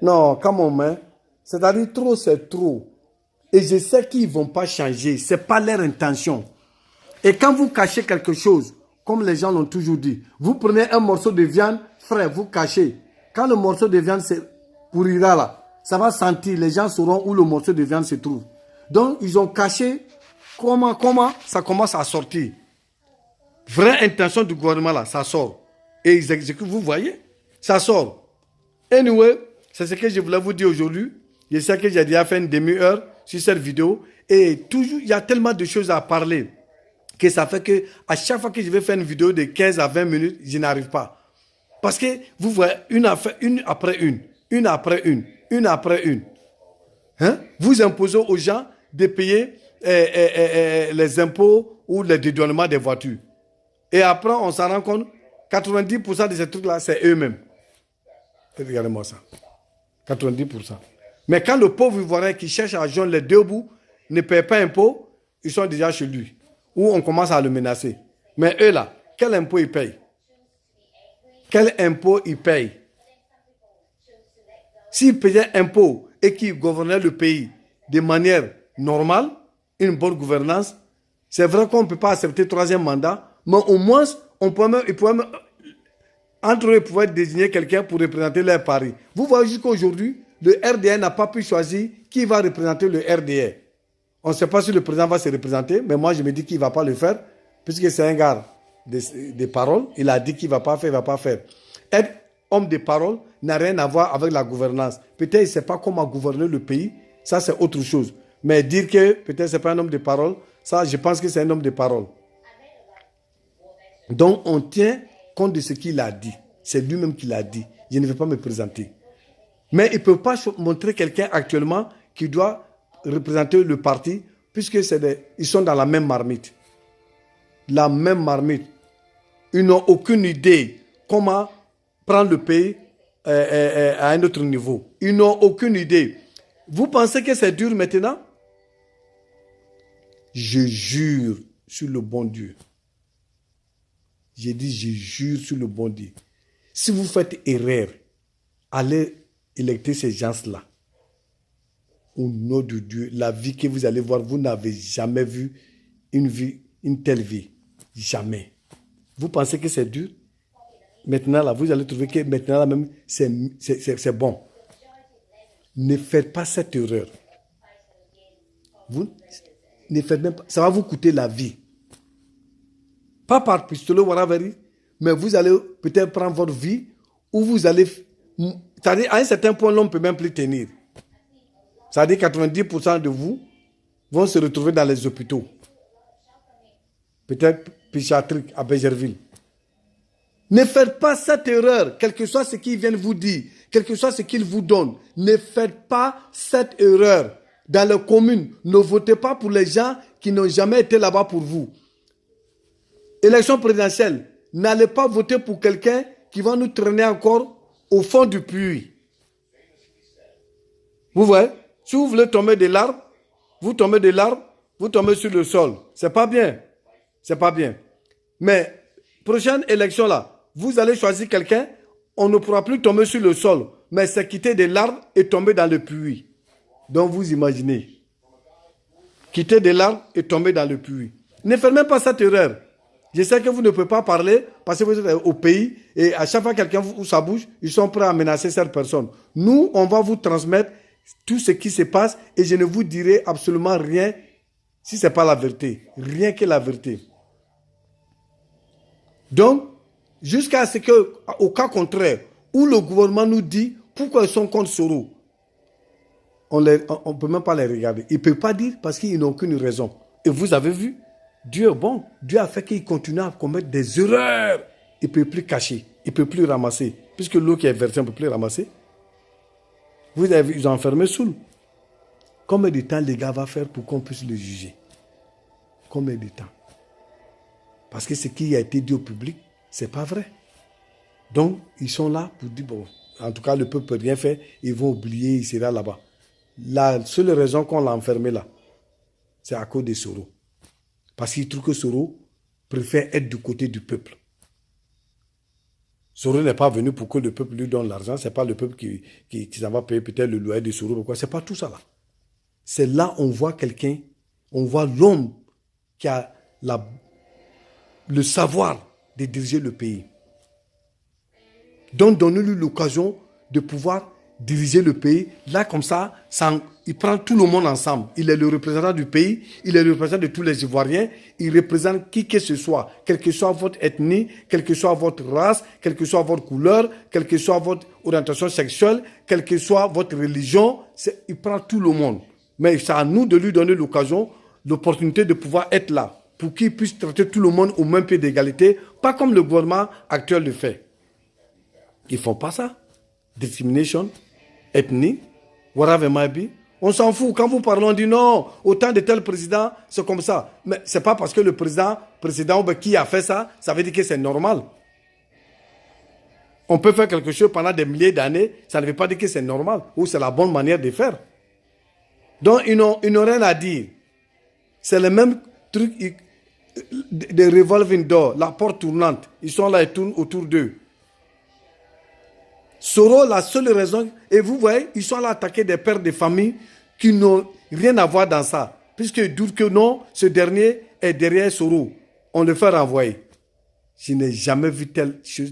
Non, come on, man. C'est-à-dire, trop, c'est trop. Et je sais qu'ils ne vont pas changer. Ce n'est pas leur intention. Et quand vous cachez quelque chose, comme les gens l'ont toujours dit, vous prenez un morceau de viande frais, vous cachez. Quand le morceau de viande se pourrira là, ça va sentir, les gens sauront où le morceau de viande se trouve. Donc, ils ont caché comment ça commence à sortir. Vraie intention du gouvernement là, ça sort. Et ils exécutent, vous voyez, ça sort. Anyway, c'est ce que je voulais vous dire aujourd'hui. Je sais que j'ai déjà fait une demi-heure sur cette vidéo. Et toujours, il y a tellement de choses à parler que ça fait que à chaque fois que je vais faire une vidéo de 15 à 20 minutes, je n'arrive pas. Parce que vous voyez, une après une. Hein? Vous imposez aux gens de payer les impôts ou les dédouanements des voitures. Et après, on s'en rend compte, 90% de ces trucs-là, c'est eux-mêmes. Regardez-moi ça. 90%. Mais quand le pauvre Ivoirien qui cherche à joindre les deux bouts ne paye pas impôt, ils sont déjà chez lui. Ou on commence à le menacer. Mais eux là, quel impôt ils payent? Quel impôt ils payent? S'ils payaient impôt et qu'ils gouvernaient le pays de manière normale, une bonne gouvernance, c'est vrai qu'on ne peut pas accepter le troisième mandat, mais au moins, entre eux, ils pouvaient désigner quelqu'un pour représenter leur pari. Vous voyez jusqu'aujourd'hui, le RDR n'a pas pu choisir qui va représenter le RDR. On ne sait pas si le président va se représenter, mais moi je me dis qu'il ne va pas le faire, puisque c'est un gars de parole. Il a dit qu'il ne va pas faire, il ne va pas faire. Être homme de parole n'a rien à voir avec la gouvernance. Peut-être qu'il ne sait pas comment gouverner le pays, ça c'est autre chose. Mais dire que peut-être ce n'est pas un homme de parole, ça je pense que c'est un homme de parole. Donc on tient compte de ce qu'il a dit. C'est lui-même qui l'a dit. Je ne vais pas me présenter. Mais il ne peut pas montrer quelqu'un actuellement qui doit représenter le parti, puisque ils sont dans la même marmite. La même marmite. Ils n'ont aucune idée comment prendre le pays à un autre niveau. Ils n'ont aucune idée. Vous pensez que c'est dur maintenant? Je jure sur le bon Dieu. J'ai dit, je jure sur le bon Dieu. Si vous faites erreur, allez électer ces gens-là. Au nom de Dieu, la vie que vous allez voir, vous n'avez jamais vu une telle vie. Jamais. Vous pensez que c'est dur? Maintenant, là, vous allez trouver que maintenant, là, même, c'est bon. Ne faites pas cette erreur. Vous ne faites même pas. Ça va vous coûter la vie. Pas par pistolet, whatever, mais vous allez peut-être prendre votre vie ou vous allez... C'est-à-dire, à un certain point, l'homme ne peut même plus tenir. C'est-à-dire 90% de vous vont se retrouver dans les hôpitaux. Peut-être psychiatriques à Bégerville. Ne faites pas cette erreur, quel que soit ce qu'ils viennent vous dire, quel que soit ce qu'ils vous donnent. Ne faites pas cette erreur. Dans les communes, ne votez pas pour les gens qui n'ont jamais été là-bas pour vous. Élection présidentielle, n'allez pas voter pour quelqu'un qui va nous traîner encore au fond du puits. Vous voyez? Si vous voulez tomber de l'arbre, vous tombez de l'arbre, vous tombez sur le sol. C'est pas bien. C'est pas bien. Mais, prochaine élection là, vous allez choisir quelqu'un, on ne pourra plus tomber sur le sol, mais c'est quitter de l'arbre et tomber dans le puits. Donc vous imaginez. quitter des larmes et tomber dans le puits. Ne faites même pas cette erreur. Je sais que vous ne pouvez pas parler parce que vous êtes au pays et à chaque fois que quelqu'un où ça bouge, ils sont prêts à menacer cette personne. Nous, on va vous transmettre tout ce qui se passe et je ne vous dirai absolument rien si ce n'est pas la vérité. Rien que la vérité. Donc, jusqu'à ce que, au cas contraire, où le gouvernement nous dit pourquoi ils sont contre Soro, on ne peut même pas les regarder. Ils ne peuvent pas dire parce qu'ils n'ont aucune raison. Et vous avez vu, Dieu est bon. Dieu a fait qu'ils continuent à commettre des erreurs. Il ne peut plus cacher. Il ne peut plus ramasser. Puisque l'eau qui est versée, on ne peut plus ramasser. Vous avez vu, ils ont enfermé Soul. Combien de temps les gars vont faire pour qu'on puisse le juger? Combien de temps? Parce que ce qui a été dit au public, ce n'est pas vrai. Donc, ils sont là pour dire, bon, en tout cas, le peuple ne peut rien faire. Ils vont oublier, il sera là-bas. La seule raison qu'on l'a enfermé là, c'est à cause de Soro. Parce qu'il trouve que Soro préfère être du côté du peuple. Soro n'est pas venu pour que le peuple lui donne l'argent. Ce n'est pas le peuple qui s'en va payer peut-être le loyer de Soro. Ce n'est pas tout ça là. C'est là on voit quelqu'un, on voit l'homme qui a le savoir de diriger le pays. Donc, donnez-lui l'occasion de pouvoir diriger le pays. Là, comme ça, il prend tout le monde ensemble. Il est le représentant du pays, il est le représentant de tous les Ivoiriens, il représente qui que ce soit, quelle que soit votre ethnie, quelle que soit votre race, quelle que soit votre couleur, quelle que soit votre orientation sexuelle, quelle que soit votre religion, il prend tout le monde. Mais c'est à nous de lui donner l'occasion, l'opportunité de pouvoir être là, pour qu'il puisse traiter tout le monde au même pied d'égalité, pas comme le gouvernement actuel le fait. Ils ne font pas ça. Discrimination, ethnie, whatever might be. On s'en fout. Quand vous parlez, on dit non, au temps de tel président, c'est comme ça. Mais ce n'est pas parce que le président qui a fait ça, ça veut dire que c'est normal. On peut faire quelque chose pendant des milliers d'années, ça ne veut pas dire que c'est normal ou c'est la bonne manière de faire. Donc, ils n'ont rien à dire. C'est le même truc de revolving door, la porte tournante. Ils sont là et tournent autour d'eux. Soro, la seule raison, et vous voyez, ils sont là à attaquer des pères de famille qui n'ont rien à voir dans ça. Puisqu'ils doutent que non, ce dernier est derrière Soro. On le fait renvoyer. Je n'ai jamais vu telle chose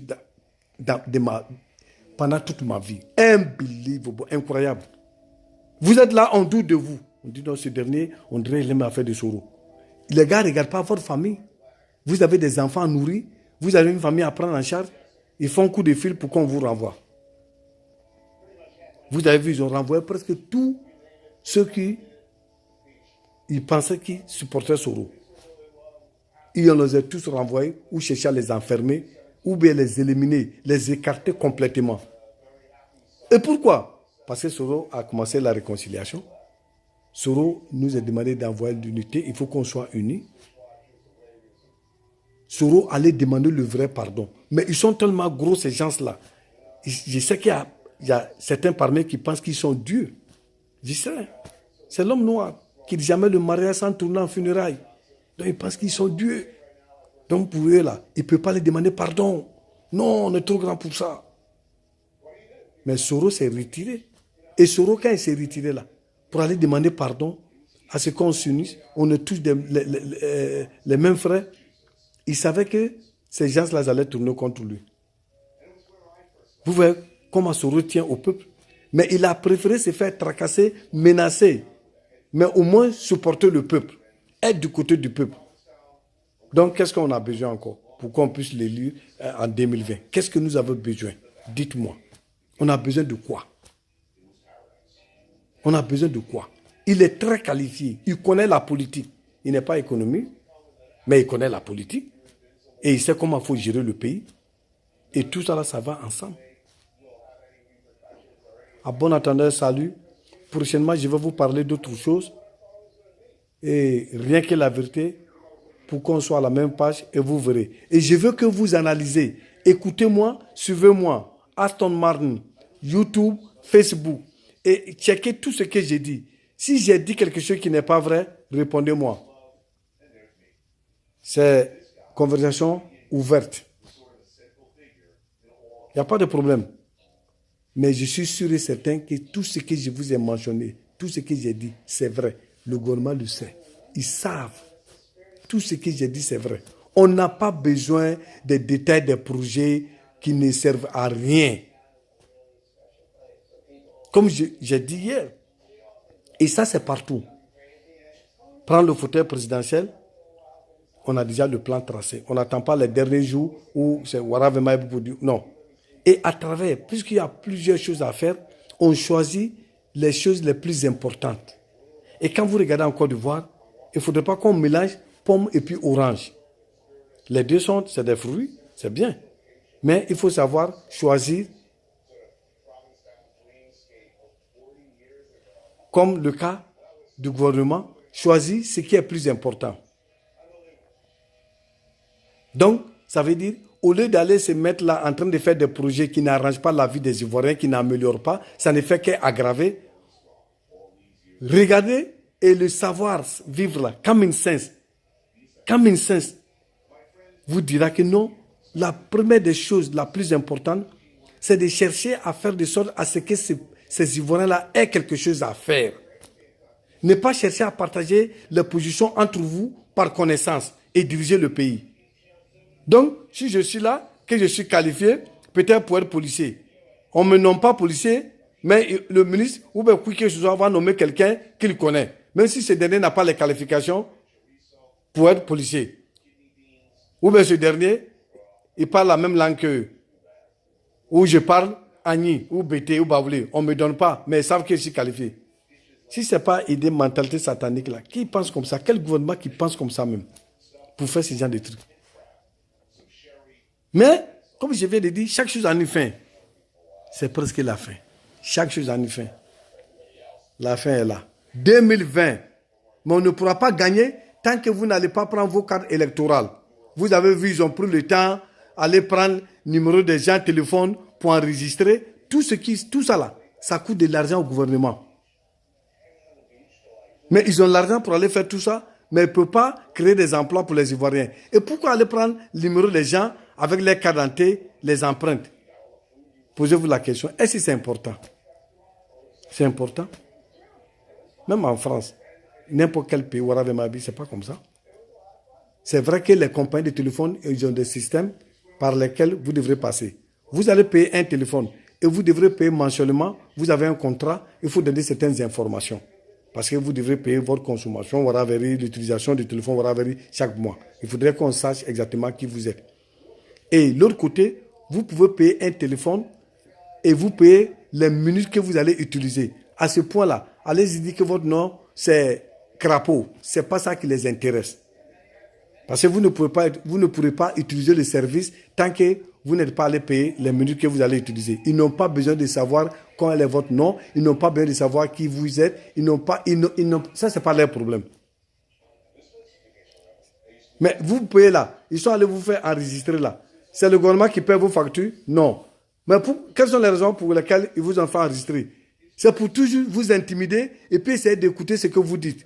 pendant toute ma vie. Unbelievable, incroyable. Vous êtes là, on doute de vous. On dit non, ce dernier, on dirait qu'il aime affaire de Soro. Les gars ne regardent pas votre famille. Vous avez des enfants nourris, vous avez une famille à prendre en charge. Ils font coup de fil pour qu'on vous renvoie. Vous avez vu, ils ont renvoyé presque tous ceux qui ils pensaient qu'ils supportaient Soro. Ils les ont tous renvoyés ou cherché à les enfermer ou bien les éliminer, les écarter complètement. Et pourquoi? Parce que Soro a commencé la réconciliation. Soro nous a demandé d'envoyer l'unité. Il faut qu'on soit unis. Soro allait demander le vrai pardon. Mais ils sont tellement gros, ces gens-là. Je sais qu'il y a certains parmi eux qui pensent qu'ils sont Dieu. Je sais. C'est l'homme noir qui dit jamais le mariage sans tourner en funérailles. Donc ils pensent qu'ils sont Dieu. Donc pour eux, là, ils ne peuvent pas les demander pardon. Non, on est trop grand pour ça. Mais Soro s'est retiré. Et Soro, quand il s'est retiré là, pour aller demander pardon à ce qu'on s'unisse, on est tous les mêmes frères, il savait que ces gens-là allaient tourner contre lui. Vous voyez comment Soro tient au peuple. Mais il a préféré se faire tracasser, menacer, mais au moins supporter le peuple, être du côté du peuple. Donc, qu'est-ce qu'on a besoin encore pour qu'on puisse l'élire en 2020? Qu'est-ce que nous avons besoin? Dites-moi. On a besoin de quoi? On a besoin de quoi? Il est très qualifié. Il connaît la politique. Il n'est pas économiste, mais il connaît la politique. Et il sait comment il faut gérer le pays. Et tout ça, là, ça va ensemble. À bon entendeur, salut. Prochainement, je vais vous parler d'autres choses. Et rien que la vérité, pour qu'on soit à la même page, et vous verrez. Et je veux que vous analysez. Écoutez-moi, suivez-moi. Aston Martin, YouTube, Facebook. Et checkez tout ce que j'ai dit. Si j'ai dit quelque chose qui n'est pas vrai, répondez-moi. C'est conversation ouverte. Il n'y a pas de problème. Mais je suis sûr et certain que tout ce que je vous ai mentionné, tout ce que j'ai dit, c'est vrai. Le gouvernement le sait. ils savent. Tout ce que j'ai dit, c'est vrai. On n'a pas besoin des détails des projets qui ne servent à rien. Comme j'ai dit hier. Et ça, c'est partout. Prendre le fauteuil présidentiel, on a déjà le plan tracé. On n'attend pas les derniers jours où c'est Waravema pour dire non. Et à travers, puisqu'il y a plusieurs choses à faire, on choisit les choses les plus importantes. Et quand vous regardez en Côte d'Ivoire, il ne faudrait pas qu'on mélange pomme et puis orange. Les deux c'est des fruits, c'est bien. Mais il faut savoir choisir, comme le cas du gouvernement, choisir ce qui est plus important. Donc, ça veut dire, au lieu d'aller se mettre là en train de faire des projets qui n'arrangent pas la vie des Ivoiriens, qui n'améliorent pas, ça ne fait qu'aggraver. Regardez et le savoir vivre là, common sense, vous dira que non, la première des choses, la plus importante, c'est de chercher à faire de sorte à ce que ces Ivoiriens-là aient quelque chose à faire. Ne pas chercher à partager les positions entre vous par connaissance et diriger le pays. Donc, si je suis là, que je suis qualifié, peut-être pour être policier. On ne me nomme pas policier, mais le ministre ou bien qui que ce soit va nommer quelqu'un qu'il connaît. Même si ce dernier n'a pas les qualifications pour être policier. Ou bien ce dernier, il parle la même langue qu'eux. Ou je parle Agni, ou Bété, ou Baoulé. On ne me donne pas, mais ils savent que je suis qualifié. Si ce n'est pas idée mentalité satanique là, qui pense comme ça? Quel gouvernement qui pense comme ça même? Pour faire ce genre de trucs. Mais, comme je viens de dire, chaque chose en une fin. C'est presque la fin. Chaque chose en une fin. La fin est là. 2020. Mais on ne pourra pas gagner tant que vous n'allez pas prendre vos cartes électorales. Vous avez vu, ils ont pris le temps d'aller prendre le numéro des gens, téléphone pour enregistrer. Tout ça là, ça coûte de l'argent au gouvernement. Mais ils ont l'argent pour aller faire tout ça, mais ils ne peuvent pas créer des emplois pour les Ivoiriens. Et pourquoi aller prendre le numéro des gens avec les cartes d'identité, les empreintes? Posez-vous la question, est-ce que c'est important? C'est important. Même en France, n'importe quel pays, ce n'est pas comme ça. C'est vrai que les compagnies de téléphone, ils ont des systèmes par lesquels vous devrez passer. Vous allez payer un téléphone et vous devrez payer mensuellement. Vous avez un contrat, il faut donner certaines informations. Parce que vous devrez payer votre consommation, l'utilisation du téléphone chaque mois. Il faudrait qu'on sache exactement qui vous êtes. Et l'autre côté, vous pouvez payer un téléphone et vous payez les minutes que vous allez utiliser. À ce point-là, allez-y dire que votre nom, c'est crapaud. Ce n'est pas ça qui les intéresse. Parce que vous ne pourrez pas utiliser le service tant que vous n'êtes pas allé payer les minutes que vous allez utiliser. Ils n'ont pas besoin de savoir quel est votre nom. Ils n'ont pas besoin de savoir qui vous êtes. Ça, ce n'est pas leur problème. Mais vous payez là. Ils sont allés vous faire enregistrer là. C'est le gouvernement qui paie vos factures? Non. Mais quelles sont les raisons pour lesquelles ils vous ont fait enregistrer? C'est pour toujours vous intimider et puis essayer d'écouter ce que vous dites.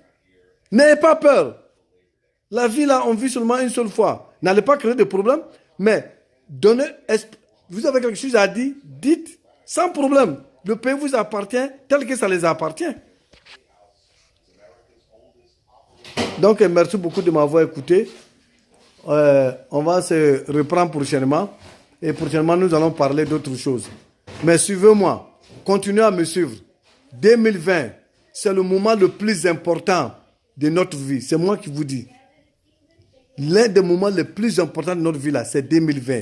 N'ayez pas peur. La vie là, on vit seulement une seule fois. N'allez pas créer de problème, mais vous avez quelque chose à dire, dites sans problème. Le pays vous appartient tel que ça les appartient. Donc, merci beaucoup de m'avoir écouté. On va se reprendre prochainement. Et prochainement, nous allons parler d'autres choses. Mais suivez-moi. Continuez à me suivre. 2020, c'est le moment le plus important de notre vie. C'est moi qui vous dis. L'un des moments les plus importants de notre vie, là, c'est 2020.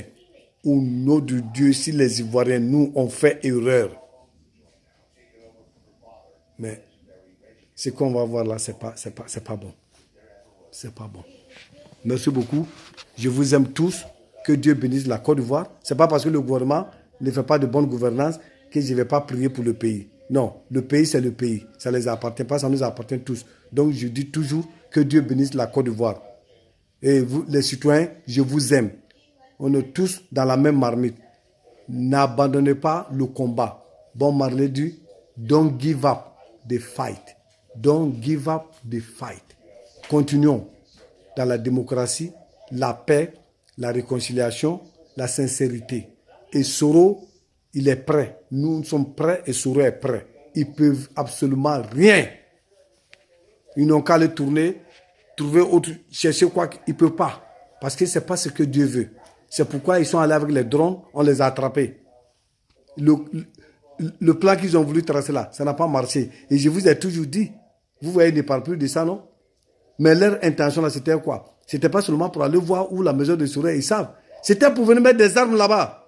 Au nom de Dieu, si les Ivoiriens, nous, on fait erreur. Mais ce qu'on va voir là, c'est pas bon. C'est pas bon. Merci beaucoup. Je vous aime tous. Que Dieu bénisse la Côte d'Ivoire. Ce n'est pas parce que le gouvernement ne fait pas de bonne gouvernance que je ne vais pas prier pour le pays. Non, le pays, c'est le pays. Ça ne les appartient pas, ça nous appartient tous. Donc, je dis toujours que Dieu bénisse la Côte d'Ivoire. Et vous, les citoyens, je vous aime. On est tous dans la même marmite. N'abandonnez pas le combat. Bon Marley dit, don't give up the fight. Don't give up the fight. Continuons dans la démocratie, la paix, la réconciliation, la sincérité. Et Soro, il est prêt. Nous sommes prêts et Soro est prêt. Ils ne peuvent absolument rien. Ils n'ont qu'à le tourner trouver autre, chercher quoi, ils ne peuvent pas. Parce que ce n'est pas ce que Dieu veut. C'est pourquoi ils sont allés avec les drones, on les a attrapés. Le plan qu'ils ont voulu tracer là, ça n'a pas marché. Et je vous ai toujours dit, vous voyez, ils ne parlent plus de ça, non? Mais leur intention là, c'était quoi? C'était pas seulement pour aller voir où la maison de Soro, ils savent. C'était pour venir mettre des armes là-bas.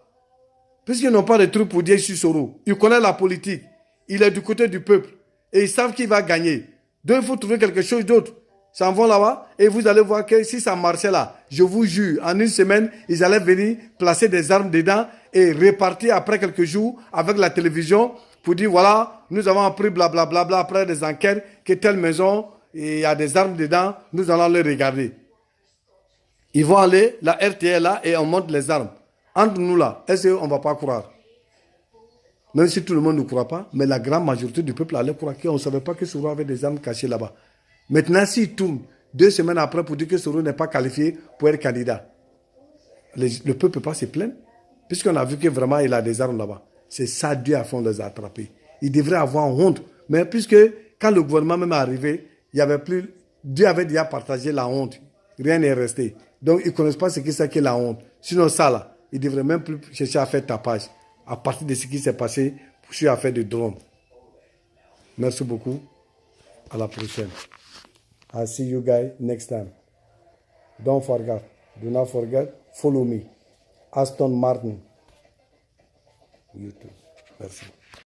Puisqu'ils n'ont pas de trucs pour dire sur Soro. Ils connaissent la politique. Il est du côté du peuple. Et ils savent qu'il va gagner. Donc il faut trouver quelque chose d'autre. Ils s'en vont là-bas et vous allez voir que si ça marchait là, je vous jure, en une semaine, ils allaient venir placer des armes dedans et repartir après quelques jours avec la télévision pour dire voilà, nous avons appris blablabla après des enquêtes que telle maison, il y a des armes dedans, nous allons les regarder. Ils vont aller, la RTL là, et on monte les armes. Entre nous là, est-ce qu'on ne va pas croire? Même si tout le monde ne croit pas, mais la grande majorité du peuple allait croire qu'on ne savait pas que Soro avait des armes cachées là-bas. Maintenant, s'il tourne 2 semaines après pour dire que Soro n'est pas qualifié pour être candidat, le peuple ne peut pas se plaindre, puisqu'on a vu que vraiment il a des armes là-bas. C'est ça, Dieu a fond les a attrapés. Il devrait avoir honte. Mais puisque quand le gouvernement même est arrivé, il y avait plus, Dieu avait déjà partagé la honte. Rien n'est resté. Donc, ils ne connaissent pas ce que c'est que la honte. Sinon, ça là, ils ne devraient même plus chercher à faire tapage. À partir de ce qui s'est passé sur l'affaire de drone. Merci beaucoup. À la prochaine. I'll see you guys next time. Don't forget. Do not forget. Follow me. Aston Martin. YouTube. Merci.